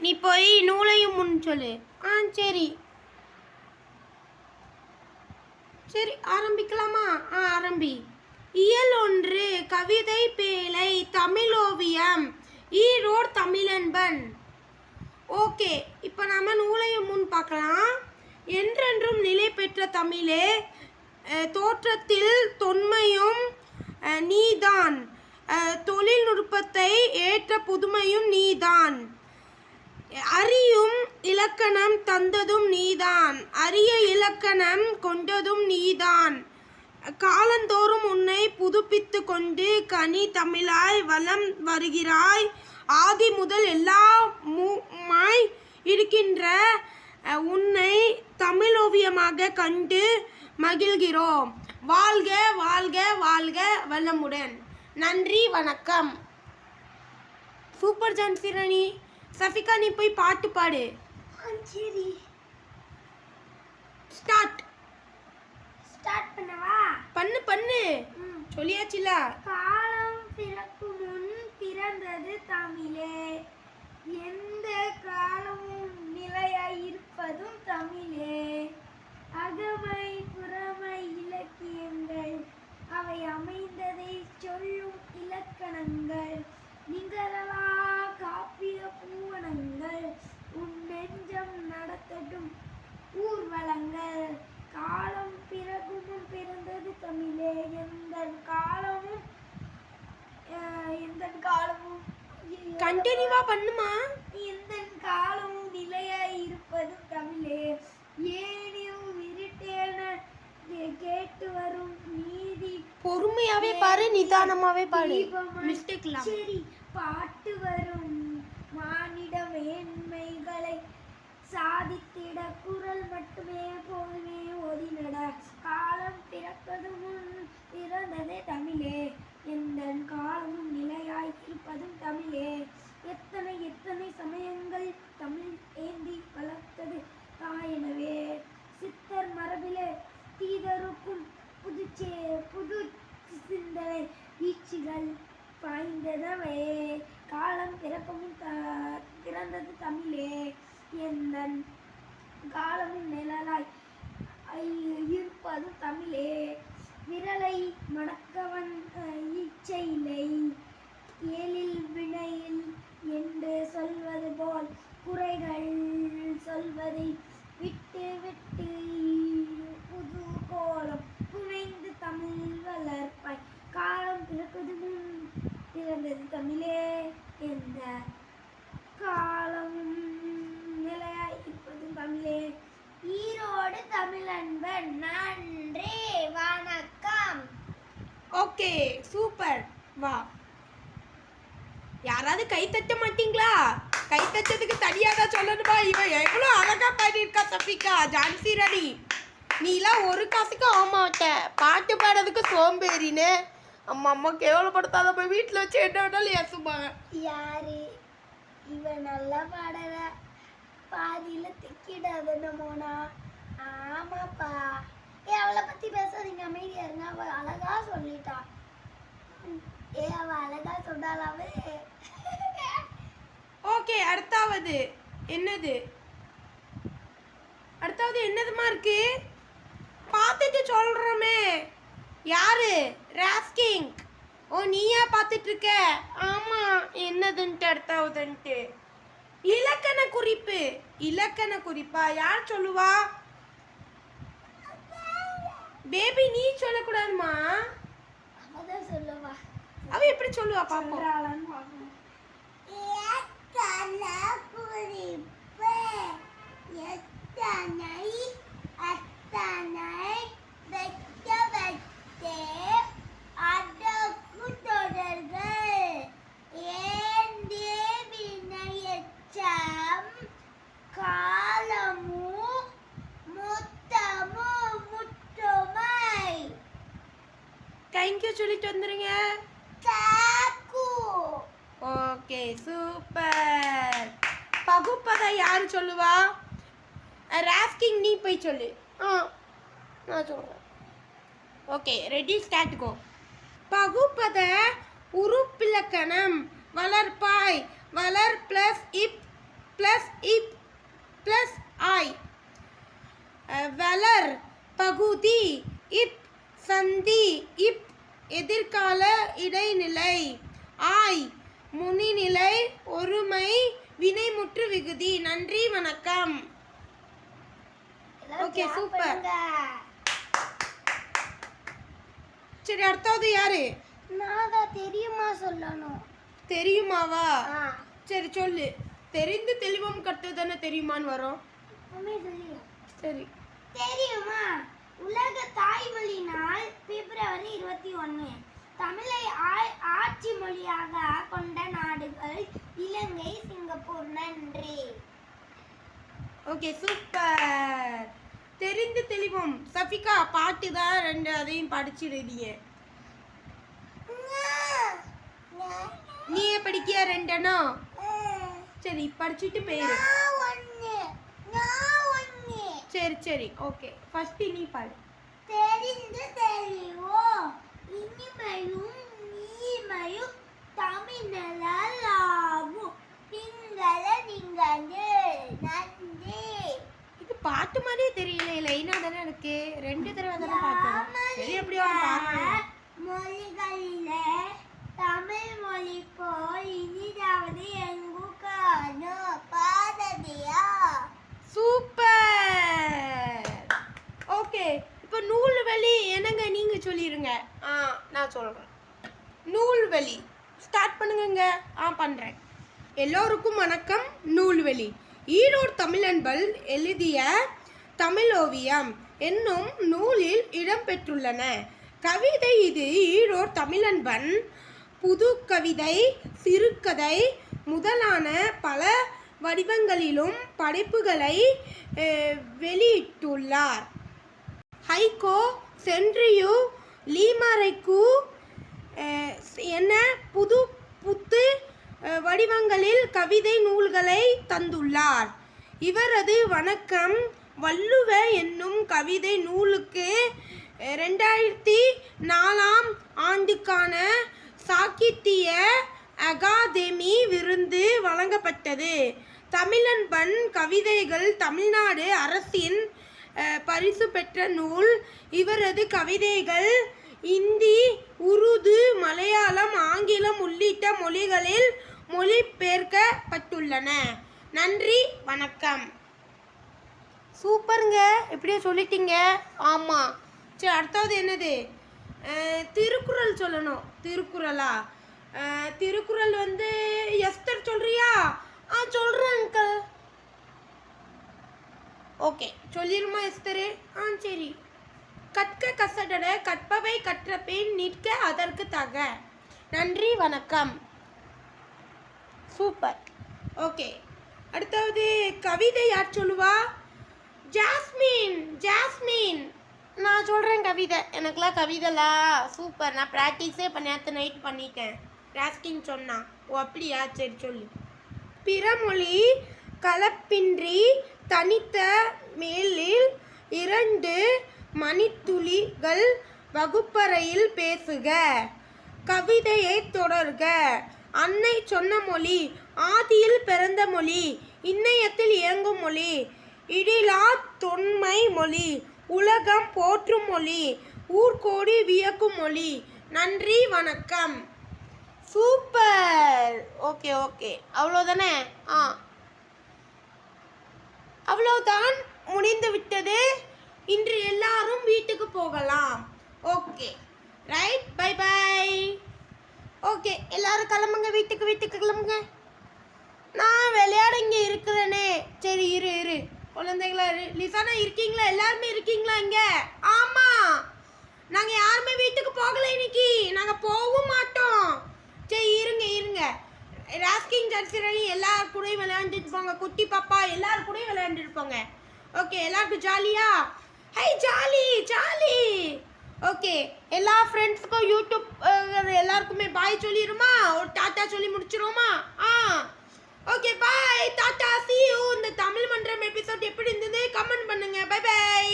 நீ போய் நூலையும் முன் சொல்லு. சரி சரி ஆரம்பிக்கலாமா? ஆரம்பி. இயல் 1 கவிதை பேழை தமிழோவியம் ஈரோடு தமிழன்பன். ஓகே, இப்போ நம்ம நூலையும் முன் பார்க்கலாம். என்றென்றும் நிலை பெற்ற தமிழே, தோற்றத்தில் தொன்மையும் நீதான், தொழில்நுட்பத்தை ஏற்ற புதுமையும் நீதான், அறியும் இலக்கணம் தந்ததும் நீதான், அரிய இலக்கணம் கொண்டதும் நீதான், காலந்தோறும் உன்னை புதுப்பித்து கொண்டு கனி தமிழாய் வலம் வருகிறாய், ஆதி முதல் எல்லாமாய் இருக்கின்ற உன்னை தமிழோவியமாக கண்டு மகிழ்கிறோம். வாழ்க வாழ்க வாழ்க வளமுடன். நன்றி, வணக்கம். சூப்பர் ஜான்சிராணி. சஃபிகா, நீ போய் பாட்டு பாடு. சரி, ஸ்டார்ட் பண்ணவா? பண்ணு சொல்லியாச்சுல. காலம் பிறக்கும் முன் பிறந்தது தமிழே, எந்த காலமும் நிலையாய் இருப்பதும் தமிழே, அகமை புறமை இலக்கியங்கள் அவை அமைந்ததை சொல்லும் இலக்கணங்கள், நிகழலா காப்பிய பூவனங்கள், உன் நெஞ்சம் நடத்தட்டும் ஊர்வலங்கள், காலம் பிறகும் பிறந்தது தமிழே, எந்த காலமும் கண்டினியூவா பண்ணுமா? எந்த காலமும் நிலையாய் இருப்பது தமிழே, ஏனியும் விருட்டேன கேட்டு வரும் நீதி. பொறுமையாவே பாரு, நிதானமாவே பாடு. மிஸ்டேக்லாம். சரி, பாட்டு வரும் மானிட மேன்மைகளை சாதித்திட குரல் மட்டுமே போதுமே ஓதினட, காலம் பிறப்பது முன் பிறந்ததே தமிழே, எந்த காலமும் நிலையாய் இருப்பதும் தமிழே, எத்தனை எத்தனை சமயங்கள் தமிழ் ஏந்தி வளர்த்தது தாயனவே, சித்தர் மரபிலே தீதருக்கும் புது சிந்தனை வீச்சுகள் பாய்ந்ததவே, காலம் பிறப்பமும் பிறந்தது தமிழே, எந்த காலமும் நிழலாய் இருப்பது தமிழே, விரலை மணக்கவன் இச்சையிலை ஏழில் வினையில் என்று சொல்வது போல் குறைகள் சொல்வதை விட்டு விட்டு புது கோலம் புனைந்து தமிழ் வளர்ப்பாய், காலம் பிறப்பது முன் பிறந்தது தமிழே, எந்த காலமும் நிலையாய் இருப்பது தமிழே. ஈரோடு தமிழன்பன். நன்றி, வணக்கம். Okay, super. வா, யாராவது கை தட்ட மாட்டீங்களா? கை தட்டதுக்கு தனியாக சொல்லணுமா? இவன் எவ்வளோ அழகா பாடியிருக்கா சஃபிகா. ஜான்சிராணி, நீலாம் ஒரு காசுக்கு ஆமாட்ட. பாட்டு பாடுறதுக்கு சோம்பேறின்னு அம்மா கேவலப்படுத்தாத. போய் வீட்டில் வச்சு என்ன வேணாலும் ஏசுப்பாங்க. யாரு இவன் நல்லா பாடல, பாதியில திக்கிடாதுன்னு மோனா. ஆமாப்பா, அவளை பத்தி பேசாதீங்க, அமைதியா இருங்க. அவ அழகா சொல்லிட்டா. அவ அழகா சொன்னாலாவே. ஓகே, அடுத்தாவது என்னதுமா இருக்கு? பார்த்துட்டு சொல்றோமே. யாரு? ராஸ்கிங். ஓ, நீயா பார்த்துட்டு இருக்க? ஆமா, என்னதுன்ட்டு அடுத்தாவதுன்ட்டு. இலக்கண குறிப்பா யார் சொல்லுவா? பேபி, நீ சொல்லக்கூடாதுமா. அவதான் சொல்லுவா. அவ எப்படி சொல்லுவா பாப்போம். இலக்கண குறிப்பு எத்தனை அத்தனை வெட்ட வெட்டே அடக்கு தொடர்கள் ஏந்தே வினையச்சம் காலமு முத்தமு முற்றுமை. தேங்க்யூ சொல்லிட்டு வந்துருங்க. Okay, super. பகுப்பதை யாரு சொல்லுவா? ராஸ்கிங், நீ போய் சொல்லு. நான் சொல்றேன். ஓகே, ரெடி, ஸ்டார்ட், கோ. பகுப்பத உறுப்பிலக்கணம் வளர்ப்பாய், வளர் பிளஸ் இப் பிளஸ் இப் ப்ளஸ் ஐ. வளர் பகுதி இப் சந்தி இப் எதிர்கால இடைநிலை. ஆய் முன்னிலை ஒருமை வினைமுற்று விகுதி. நன்றி வணக்கம். Okay super. சரி அடுத்தது யாரு? நான் தான் தெரியுமா சொல்லணும். தெரியுமாவா? சரி சொல்லு. தெரிந்து தெளிவம் கற்று தானே தெரியுமான்னு வரும். சரி தெரியுமா? உலக தாய்மொழி நாள் பிப்ரவரி 21. தமிழை ஆட்சி மொழியாக கொண்ட நாடுகள் இலங்கை, சிங்கப்பூர். நன்றி. Okay super. தெரிந்து தெளிவோம். சஃபிகா பாட்டு தான் 2 அதையும் படிச்சிருந்தீங்க. நீயே படிக்கியா 2 சரி படிச்சுட்டு பேரு. சரி சரி ஓகே ஃபர்ஸ்ட் நீ பாடு. தெரிந்து தெளிவோம் இனிமையும் நீமையும் தமிழால் ஆகும் திங்கள நீங்களே. நன்றி. இது பாட்டு மாதிரியே தெரியல. லைனா தானே இருக்கு. 2 தடவை தானே பார்த்தோம். சரி அப்படியே பாருங்க. மொழிகளிலே தமிழ் மொழி போல் இனிதாவது எங்கும் காணோம். பாரதியா. சூப்பர். ஓகே இப்போ நூல்வழி என்னங்க நீங்க சொல்லிருங்க. நான் சொல்றேன். நூல்வழி ஸ்டார்ட் பண்ணுங்க. பண்றேன். எல்லோருக்கும் வணக்கம். நூல்வழி ஈரோடு தமிழன்பல் எழுதிய தமிழோவியம் என்னும் நூலில் இடம்பெற்றுள்ளன. கவிதை இது ஈரோடு தமிழன்பன் புது கவிதை, சிறுகதை முதலான பல வடிவங்களிலும் படைப்புகளை வெளியிட்டுள்ளார். ஹைகோ, சென்ட்ரியு, லீமரைக்கு என புத்து வடிவங்களில் கவிதை நூல்களை தந்துள்ளார். இவரது வணக்கம் வள்ளுவ என்னும் கவிதை நூலுக்கு 2004 ஆண்டுக்கான சாகித்திய அகாதமி விருது வழங்கப்பட்டது. தமிழன்பன் கவிதைகள் தமிழ்நாடு அரசின் பரிசு பெற்ற நூல். இவரது கவிதைகள் இந்தி, உருது, மலையாளம், ஆங்கிலம் உள்ளிட்ட மொழிகளில் மொழிபெயர்க்கப்பட்டுள்ளன. நன்றி வணக்கம். சூப்பருங்க. எப்படியோ சொல்லிட்டீங்க. ஆமாம். சரி அடுத்தது என்னது? திருக்குறள் சொல்லணும். திருக்குறளா? திருக்குறள் எஸ்தர் சொல்றியா? சொல்கிறேன் அங்கிள். ஓகே சொல்லிருமா எஸ்தரு? சரி. கற்க கசடட கற்பவை கற்ற பின் நிற்க அதற்கு தக. நன்றி வணக்கம். சூப்பர். ஓகே அடுத்தது கவிதை யார் சொல்லுவா? ஜாஸ்மின். ஜாஸ்மின் நான் சொல்கிறேன் கவிதை. எனக்குலாம் கவிதைலாம் சூப்பர். நான் ப்ராக்டிஸே நேற்று நைட் பண்ணிட்டேன். ராஸ்கிங் சொன்னா. ஓ அப்படியா? சரி சொல்லு. பிறமொழி கலப்பின்றி தனித்த மேலில் 2 மணித்துளிகள் வகுப்பறையில் பேசுக. கவிதையை தொடர்க. அன்னை சொன்ன மொழி ஆதியில் பிறந்த மொழி இன்னயத்தில் இயங்கும் மொழி இடிலா தொன்மை மொழி உலகம் போற்றும் மொழி ஊர்கோடி வியக்கும் மொழி. நன்றி வணக்கம். சூப்பர். ஓகே ஓகே அவ்வளோதானே? அவ்வளோதான், முடிந்து விட்டது. இன்று எல்லாரும் வீட்டுக்கு போகலாம். Okay right. Bye bye. Okay எல்லாரும் கிளம்புங்க. வீட்டுக்கு கிளம்புங்க. நான் விளையாட இங்கே இருக்கிறேனே. சரி இரு குழந்தைங்களா. லிசானா இருக்கீங்களா? எல்லாருமே இருக்கீங்களா இங்கே? ஆமாம். நாங்கள் யாருமே வீட்டுக்கு போகலை இன்னைக்கு. நாங்கள் போகவும் மாட்டோம். சரி இருங்க. ராஸ்கிங் ஜர்சிரணி எல்லார் கூடயும் விளையாண்டுட்டு போங்க. குட்டி பாப்பா எல்லார் கூடயும் விளையாண்டுட்டு போங்க. ஓகே எல்லாருக்கும் ஜாலியா? Hi jolly. ஓகே எல்லா ஃப்ரெண்ட்ஸுக்கும் யூடியூப் எல்லாருக்குமே பாய் சொல்லிடுமா? ஒரு டாட்டா சொல்லி முடிச்சிருவோமா? Okay bye tata see you. இந்த தமிழ் மன்றம் எபிசோட் எப்படி இருந்தது கமெண்ட் பண்ணுங்க. Bye by.